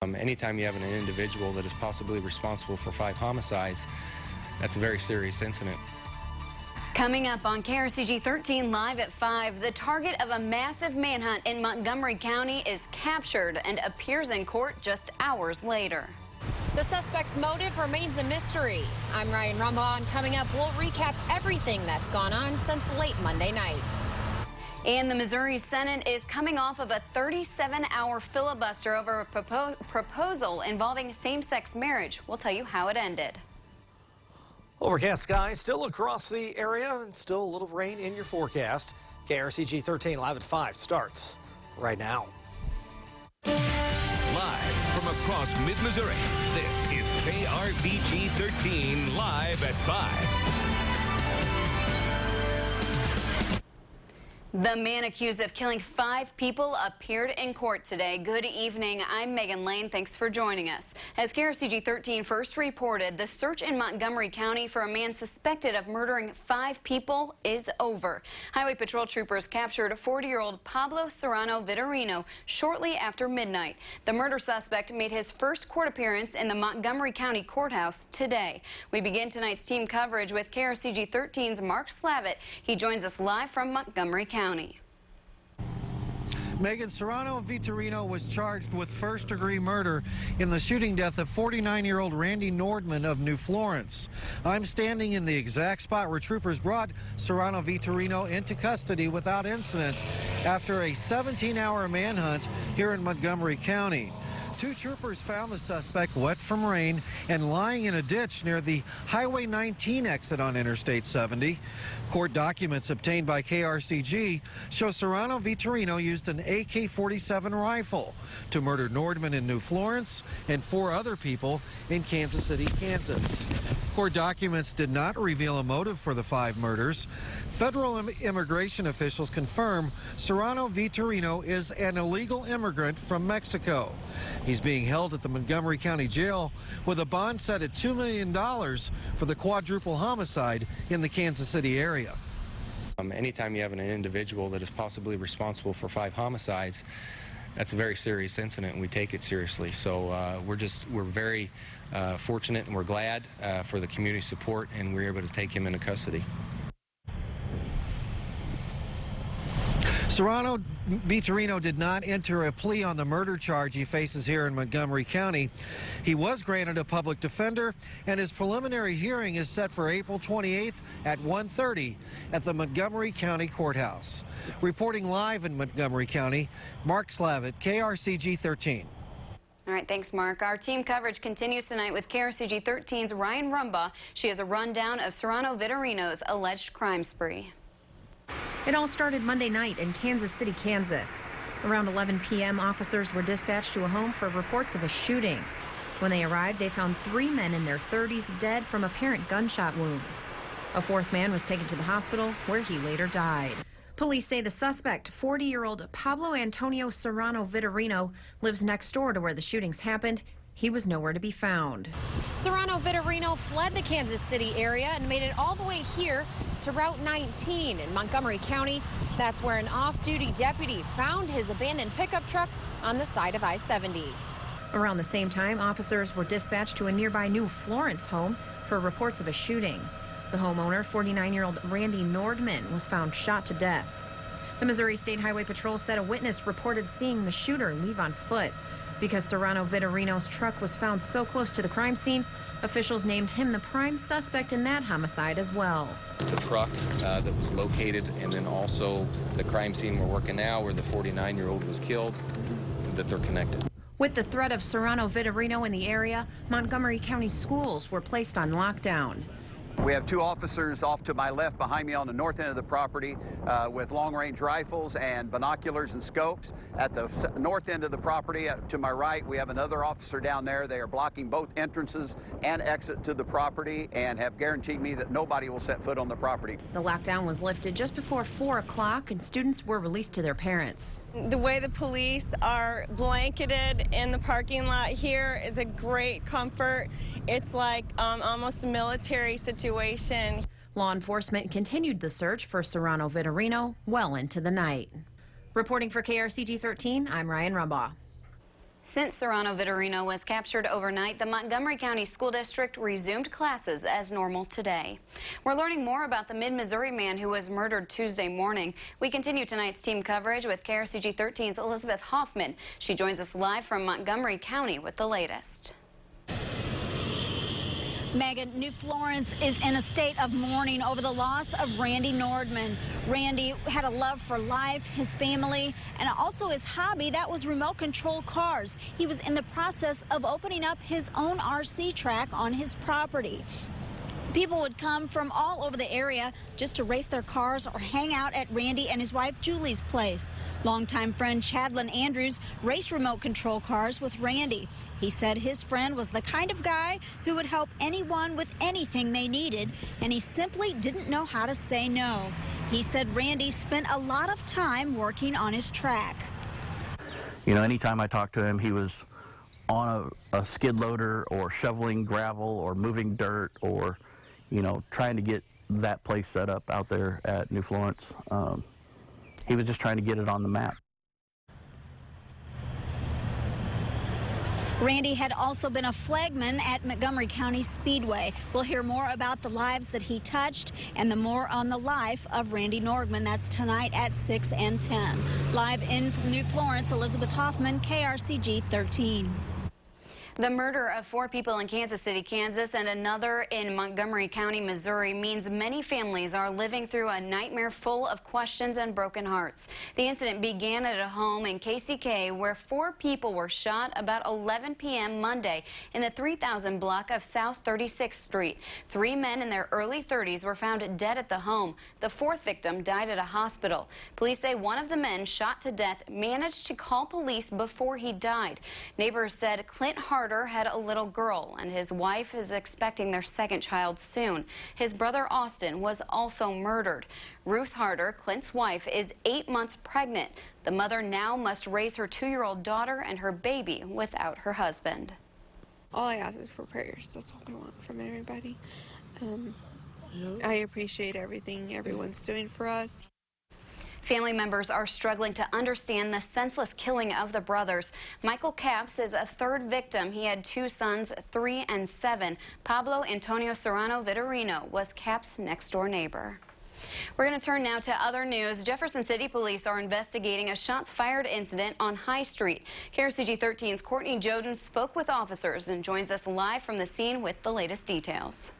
Anytime you have an individual that is possibly responsible for 5 homicides, that's a very serious incident. Coming up on KRCG 13 live at 5, the target of a massive manhunt in Montgomery County is captured and appears in court just hours later. The suspect's motive remains a mystery. I'm Ryan Rumbaugh, and coming up, we'll recap everything that's gone on since late Monday night. And the Missouri Senate is coming off of a 37-hour filibuster over a proposal involving same-sex marriage. We'll tell you how it ended. Overcast skies still across the area and still a little rain in your forecast. KRCG 13 live at 5 starts right now. Live from across mid-Missouri, this is KRCG 13 live at 5. The man accused of killing 5 people appeared in court today. Good evening. I'm Megan Lane. Thanks for joining us. As KRCG 13 first reported, the search in Montgomery County for a man suspected of murdering 5 people is over. Highway Patrol troopers captured 40-year-old Pablo Serrano Vitorino shortly after midnight. The murder suspect made his first court appearance in the Montgomery County Courthouse today. We begin tonight's team coverage with KRCG 13's Mark Slavitt. He joins us live from Montgomery County. Megan, Serrano Vitorino was charged with first-degree murder in the shooting death of 49-year-old Randy Nordman of New Florence. I'm standing in the exact spot where troopers brought Serrano Vitorino into custody without incident after a 17-hour manhunt here in Montgomery County. 2 troopers found the suspect wet from rain and lying in a ditch near the Highway 19 exit on Interstate 70. Court documents obtained by KRCG show Serrano Vitorino used an AK-47 rifle to murder Nordman in New Florence and 4 other people in Kansas City, Kansas. Court documents did not reveal a motive for the 5 murders. Federal immigration officials confirm Serrano Vitorino is an illegal immigrant from Mexico. He's being held at the Montgomery County Jail with a bond set at $2 million for the quadruple homicide in the Kansas City area. Anytime you have an individual that is possibly responsible for 5 homicides, that's a very serious incident, and we take it seriously. So we're very fortunate, and we're glad for the community support, and we're able to take him into custody. Serrano Vitorino did not enter a plea on the murder charge he faces here in Montgomery County. He was granted a public defender, and his preliminary hearing is set for April 28th at 1:30 at the Montgomery County Courthouse. Reporting live in Montgomery County, Mark Slavitt, KRCG 13. All right, thanks, Mark. Our team coverage continues tonight with KRCG 13's Ryan Rumbaugh. She has a rundown of Serrano Vitorino's alleged crime spree. It all started Monday night in Kansas City, Kansas. Around 11 p.m., officers were dispatched to a home for reports of a shooting. When they arrived, they found 3 men in their 30s dead from apparent gunshot wounds. A 4th man was taken to the hospital, where he later died. Police say the suspect, 40-year-old Pablo Antonio Serrano Vitorino, lives next door to where the shootings happened. He was nowhere to be found. Serrano Vitorino fled the Kansas City area and made it all the way here to Route 19 in Montgomery County. That's where an off-duty deputy found his abandoned pickup truck on the side of I-70. Around the same time, officers were dispatched to a nearby New Florence home for reports of a shooting. The homeowner, 49-year-old Randy Nordman, was found shot to death. The Missouri State Highway Patrol said a witness reported seeing the shooter leave on foot. Because Serrano Vitorino's truck was found so close to the crime scene, officials named him the prime suspect in that homicide as well. The truck that was located, and then also the crime scene we're working now where the 49-year-old was killed, that they're connected. With the threat of Serrano Vitorino in the area, Montgomery County schools were placed on lockdown. We have 2 officers off to my left behind me on the north end of the property with long-range rifles and binoculars and scopes. At the north end of the property to my right, we have another officer down there. They are blocking both entrances and exit to the property and have guaranteed me that nobody will set foot on the property. The lockdown was lifted just before 4 o'clock and students were released to their parents. The way the police are blanketed in the parking lot here is a great comfort. It's like almost a military situation. Law enforcement continued the search for Serrano Vitorino well into the night. Reporting for KRCG 13, I'm Ryan Rumbaugh. Since Serrano Vitorino was captured overnight, the Montgomery County School District resumed classes as normal today. We're learning more about the Mid-Missouri man who was murdered Tuesday morning. We continue tonight's team coverage with KRCG 13's Elizabeth Hoffman. She joins us live from Montgomery County with the latest. Megan, New Florence is in a state of mourning over the loss of Randy Nordman. Randy had a love for life, his family, and also his hobby, that was remote control cars. He was in the process of opening up his own RC track on his property. People would come from all over the area just to race their cars or hang out at Randy and his wife Julie's place. Longtime friend Chadlin Andrews raced remote control cars with Randy. He said his friend was the kind of guy who would help anyone with anything they needed, and he simply didn't know how to say no. He said Randy spent a lot of time working on his track. You know, anytime I talked to him, he was on a skid loader or shoveling gravel or moving dirt or, you know, trying to get that place set up out there at New Florence. He was just trying to get it on the map. Randy had also been a flagman at Montgomery County Speedway. We'll hear more about the lives that he touched and the more on the life of Randy Nordman. That's tonight at 6 and 10. Live in New Florence, Elizabeth Hoffman, KRCG 13. The murder of 4 people in Kansas City, Kansas, and another in Montgomery County, Missouri, means many families are living through a nightmare full of questions and broken hearts. The incident began at a home in KCK where 4 people were shot about 11 p.m. Monday in the 3000 block of South 36th Street. 3 men in their early 30s were found dead at the home. The 4th victim died at a hospital. Police say one of the men shot to death managed to call police before he died. Neighbors said Clint Harder had a little girl, and his wife is expecting their 2nd child soon. His brother Austin was also murdered. Ruth Harder, Clint's wife, is 8 months pregnant. The mother now must raise her 2-year-old daughter and her baby without her husband. All I ask is for prayers. That's all I want from everybody. I appreciate everything everyone's doing for us. Family members are struggling to understand the senseless killing of the brothers. Michael Capps is a 3rd victim. He had 2 sons, 3 and 7. Pablo Antonio Serrano Vitorino was Capps' next-door neighbor. We're going to turn now to other news. Jefferson City Police are investigating a shots-fired incident on High Street. KRCG 13's Courtney Joden spoke with officers and joins us live from the scene with the latest details.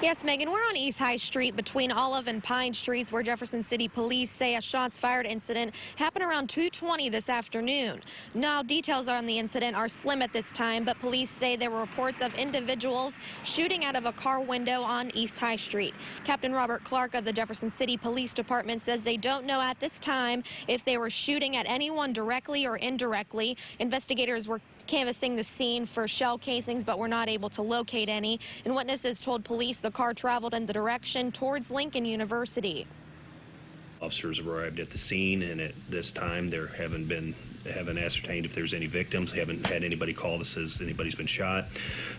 Yes, Megan, we're on East High Street between Olive and Pine Streets where Jefferson City Police say a shots fired incident happened around 2:20 this afternoon. Now, details on the incident are slim at this time, but police say there were reports of individuals shooting out of a car window on East High Street. Captain Robert Clark of the Jefferson City Police Department says they don't know at this time if they were shooting at anyone directly or indirectly. Investigators were canvassing the scene for shell casings, but were not able to locate any. And witnesses told police the car traveled in the direction towards Lincoln University. Officers arrived at the scene, and at this time there haven't ascertained if there's any victims. Haven't had anybody call that says anybody's been shot.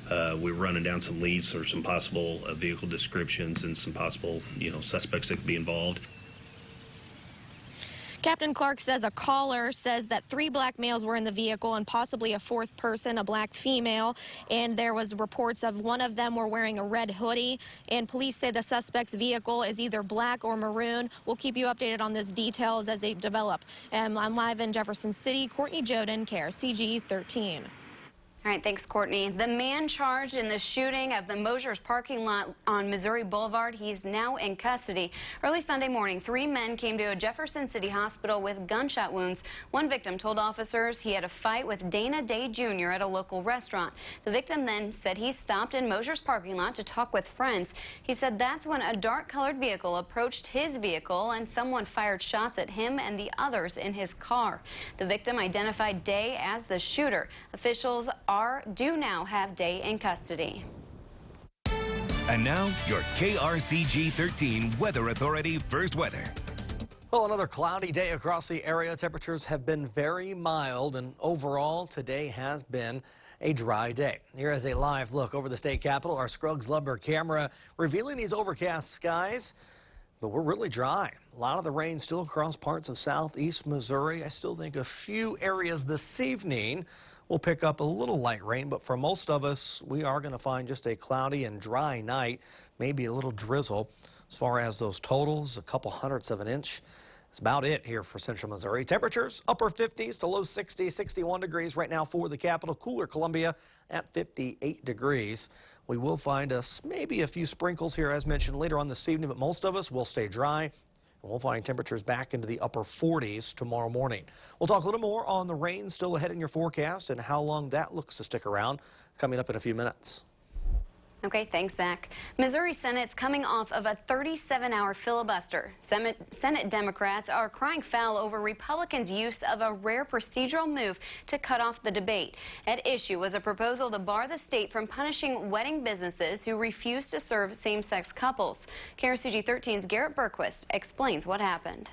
We're running down some leads for some possible vehicle descriptions and some possible, suspects that could be involved. Captain Clark says a caller says that 3 black males were in the vehicle and possibly a 4th person, a black female, and there was reports of one of them were wearing a red hoodie, and police say the suspect's vehicle is either black or maroon. We'll keep you updated on these details as they develop. I'm live in Jefferson City. Courtney Joden, KRCG 13. All right, thanks, Courtney. The man charged in the shooting of the Mosier's parking lot on Missouri Boulevard, he's now in custody. Early Sunday morning, 3 men came to a Jefferson City hospital with gunshot wounds. One victim told officers he had a fight with Dana Day Jr. at a local restaurant. The victim then said he stopped in Mosier's parking lot to talk with friends. He said that's when a dark-colored vehicle approached his vehicle and someone fired shots at him and the others in his car. The victim identified Day as the shooter. Officials do now have Day in custody. And now, your KRCG 13 Weather Authority First Weather. Well, another cloudy day across the area. Temperatures have been very mild, and overall, today has been a dry day. Here is a live look over the state capitol. Our Scruggs Lumber camera revealing these overcast skies. But we're really dry. A lot of the rain still across parts of southeast Missouri. I still think a few areas this evening will pick up a little light rain, but for most of us, we are going to find just a cloudy and dry night, maybe a little drizzle. As far as those totals, a couple hundredths of an inch. That's about it here for central Missouri. Temperatures upper 50s to low 60s, 61 degrees right now for the capital. Cooler Columbia at 58 degrees. We will find us maybe a few sprinkles here, as mentioned, later on this evening, but most of us will stay dry. We'll find temperatures back into the upper 40s tomorrow morning. We'll talk a little more on the rain still ahead in your forecast and how long that looks to stick around coming up in a few minutes. Okay, thanks, Zach. Missouri Senate's coming off of a 37-hour filibuster. Senate Democrats are crying foul over Republicans' use of a rare procedural move to cut off the debate. At issue was a proposal to bar the state from punishing wedding businesses who refuse to serve same-sex couples. KRCG 13's Garrett Berquist explains what happened.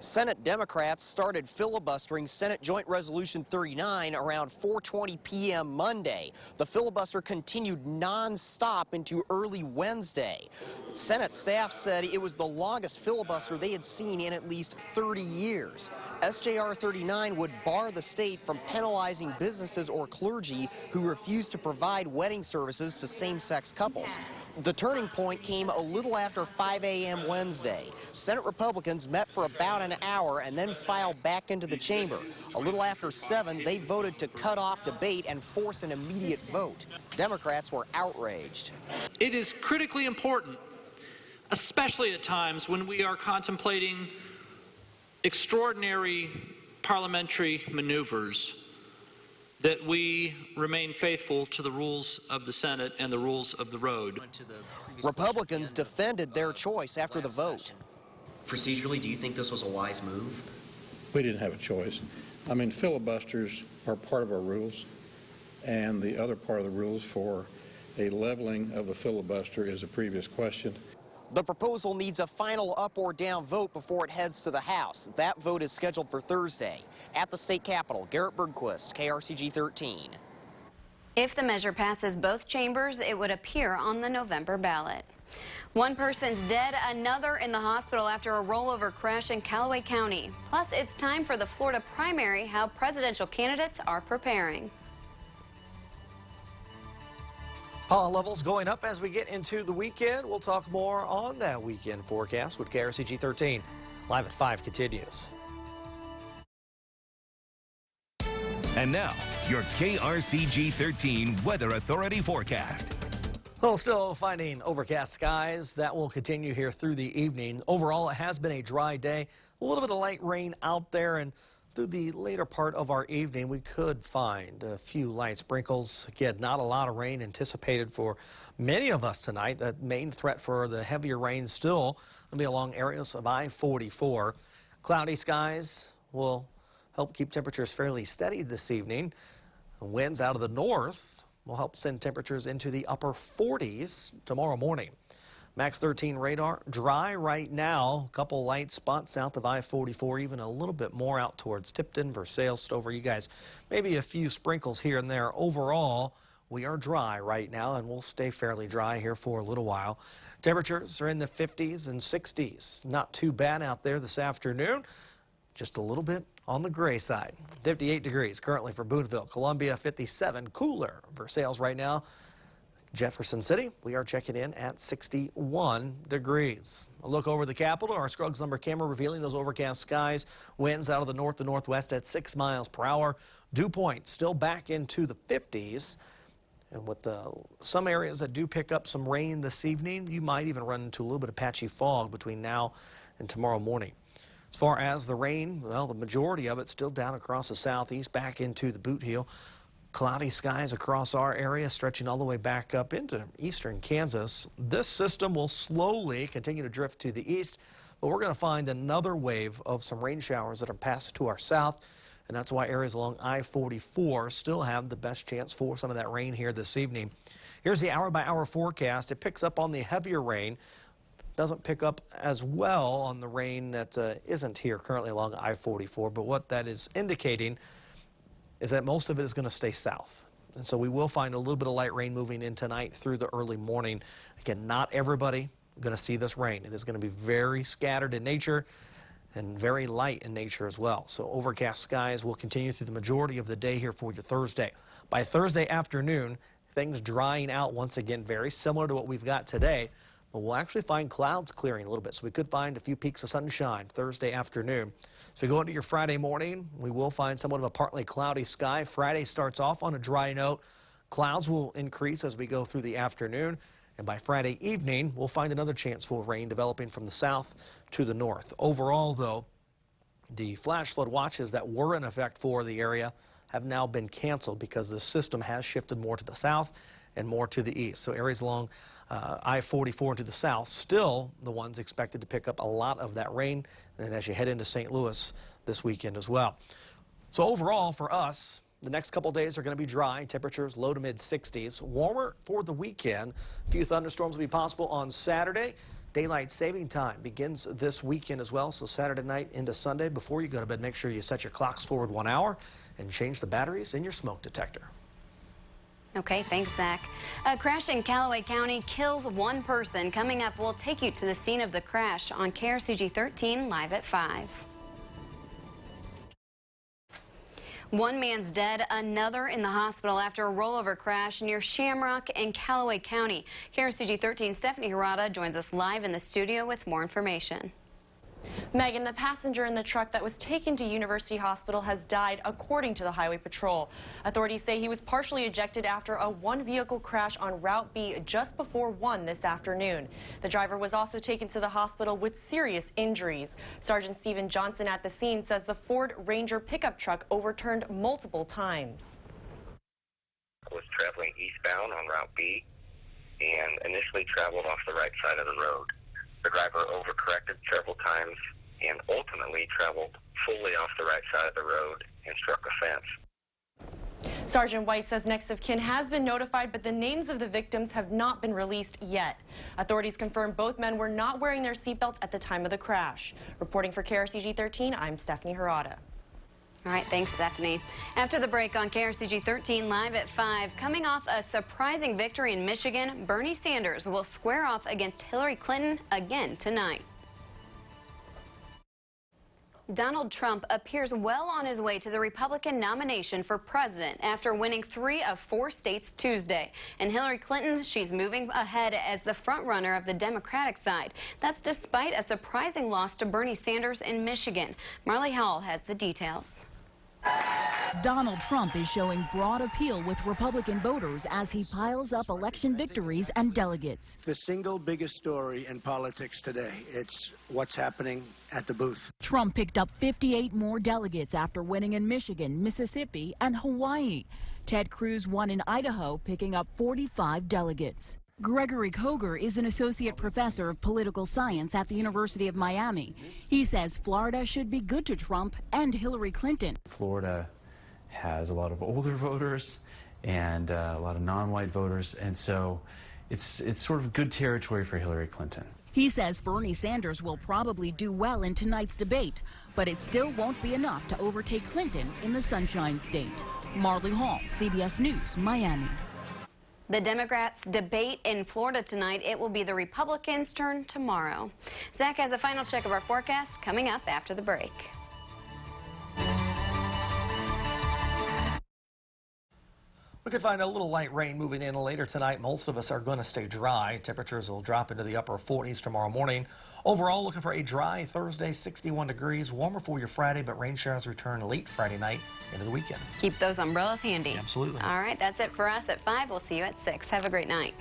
Senate Democrats started filibustering Senate Joint Resolution 39 around 4:20 p.m. Monday. The filibuster continued non-stop into early Wednesday. Senate staff said it was the longest filibuster they had seen in at least 30 years. SJR 39 would bar the state from penalizing businesses or clergy who refuse to provide wedding services to same-sex couples. The turning point came a little after 5 a.m. Wednesday. Senate Republicans met for about an hour and then filed back into the chamber. A little after 7, they voted to cut off debate and force an immediate vote. Democrats were outraged. It is critically important, especially at times when we are contemplating extraordinary parliamentary maneuvers, that we remain faithful to the rules of the Senate and the rules of the road. Republicans defended their choice after the vote. Procedurally, do you think this was a wise move? We didn't have a choice. I mean, filibusters are part of our rules, and the other part of the rules for a leveling of the filibuster is a previous question. The proposal needs a final up or down vote before it heads to the House. That vote is scheduled for Thursday. At the state capitol, Garrett Bergquist, KRCG 13. If the measure passes both chambers, it would appear on the November ballot. One person's dead, another in the hospital after a rollover crash in Callaway County. Plus, it's time for the Florida primary, how presidential candidates are preparing. Pollen levels going up as we get into the weekend. We'll talk more on that weekend forecast with KRCG 13. Live at 5 continues. And now, your KRCG 13 Weather Authority forecast. Well, still finding overcast skies. That will continue here through the evening. Overall, it has been a dry day. A little bit of light rain out there, and through the later part of our evening, we could find a few light sprinkles. Again, not a lot of rain anticipated for many of us tonight. The main threat for the heavier rain still will be along areas of I-44. Cloudy skies will help keep temperatures fairly steady this evening. Winds out of the north will help send temperatures into the upper 40s tomorrow morning. Max 13 radar, dry right now. A couple light spots south of I-44, even a little bit more out towards Tipton, Versailles, Stover. You guys, maybe a few sprinkles here and there. Overall, we are dry right now, and we'll stay fairly dry here for a little while. Temperatures are in the 50s and 60s. Not too bad out there this afternoon. Just a little bit on the gray side. 58 degrees currently for Boonville. Columbia, 57. Cooler. Versailles right now. Jefferson City, we are checking in at 61 degrees. A look over the capital, our Scruggs number camera revealing those overcast skies. Winds out of the north to northwest at 6 miles per hour. Dew point still back into the 50s. And with some areas that do pick up some rain this evening, you might even run into a little bit of patchy fog between now and tomorrow morning. As far as the rain, well, the majority of it still down across the southeast, back into the Boot Heel. Cloudy skies across our area, stretching all the way back up into eastern Kansas. This system will slowly continue to drift to the east, but we're going to find another wave of some rain showers that are passed to our south, and that's why areas along I-44 still have the best chance for some of that rain here this evening. Here's the hour-by-hour forecast. It picks up on the heavier rain. Doesn't pick up as well on the rain that isn't here currently along I-44, but what that is indicating is that most of it is going to stay south. And so we will find a little bit of light rain moving in tonight through the early morning. Again, not everybody going to see this rain. It is going to be very scattered in nature and very light in nature as well. So overcast skies will continue through the majority of the day here for you Thursday. By Thursday afternoon, things drying out once again, very similar to what we've got today. But we'll actually find clouds clearing a little bit. So we could find a few peaks of sunshine Thursday afternoon. So we go into your Friday morning, we will find somewhat of a partly cloudy sky. Friday starts off on a dry note. Clouds will increase as we go through the afternoon. And by Friday evening, we'll find another chance for rain developing from the south to the north. Overall, though, the flash flood watches that were in effect for the area have now been canceled because the system has shifted more to the south and more to the east. So areas along I-44 to the south, still the ones expected to pick up a lot of that rain, and as you head into St. Louis this weekend as well. So overall for us, the next couple days are going to be dry, temperatures low to mid 60s. Warmer for the weekend. A few thunderstorms will be possible on Saturday. Daylight saving time begins this weekend as well, so Saturday night into Sunday. Before you go to bed, make sure you set your clocks forward 1 hour and change the batteries in your smoke detector. Okay, thanks, Zach. A crash in Callaway County kills one person. Coming up, we'll take you to the scene of the crash on KRCG 13, live at 5. One man's dead, another in the hospital after a rollover crash near Shamrock in Callaway County. KRCG 13 Stephanie Hirata joins us live in the studio with more information. Megan, the passenger in the truck that was taken to University Hospital has died, according to the Highway Patrol. Authorities say he was partially ejected after a one-vehicle crash on Route B just before 1 this afternoon. The driver was also taken to the hospital with serious injuries. Sergeant Stephen Johnson at the scene says the Ford Ranger pickup truck overturned multiple times. I was traveling eastbound on Route B and initially traveled off the right side of the road. The driver overcorrected several times and ultimately traveled fully off the right side of the road and struck a fence. Sergeant White says next of kin has been notified, but the names of the victims have not been released yet. Authorities confirm both men were not wearing their seatbelts at the time of the crash. Reporting for KRCG 13, I'm Stephanie Hirata. All right, thanks, Stephanie. After the break on KRCG 13, live at 5, coming off a surprising victory in Michigan, Bernie Sanders will square off against Hillary Clinton again tonight. Donald Trump appears well on his way to the Republican nomination for president after winning 3 of 4 states Tuesday. And Hillary Clinton, she's moving ahead as the frontrunner of the Democratic side. That's despite a surprising loss to Bernie Sanders in Michigan. Marley Howell has the details. Donald Trump is showing broad appeal with Republican voters as he piles up election victories and delegates. The single biggest story in politics today, it's what's happening at the booth. Trump picked up 58 more delegates after winning in Michigan, Mississippi, and Hawaii. Ted Cruz won in Idaho, picking up 45 delegates. Gregory Koger is an associate professor of political science at the University of Miami. He says Florida should be good to Trump and Hillary Clinton. Florida has a lot of older voters and a lot of non-white voters, and so it's sort of good territory for Hillary Clinton. He says Bernie Sanders will probably do well in tonight's debate, but it still won't be enough to overtake Clinton in the Sunshine State. Marley Hall, CBS News, Miami. The Democrats debate in Florida tonight. It will be the Republicans' turn tomorrow. Zach has a final check of our forecast coming up after the break. We could find a little light rain moving in later tonight. Most of us are going to stay dry. Temperatures will drop into the upper 40s tomorrow morning. Overall, looking for a dry Thursday, 61 degrees. Warmer for your Friday, but rain showers return late Friday night into the weekend. Keep those umbrellas handy. Absolutely. All right, that's it for us at 5. We'll see you at 6. Have a great night.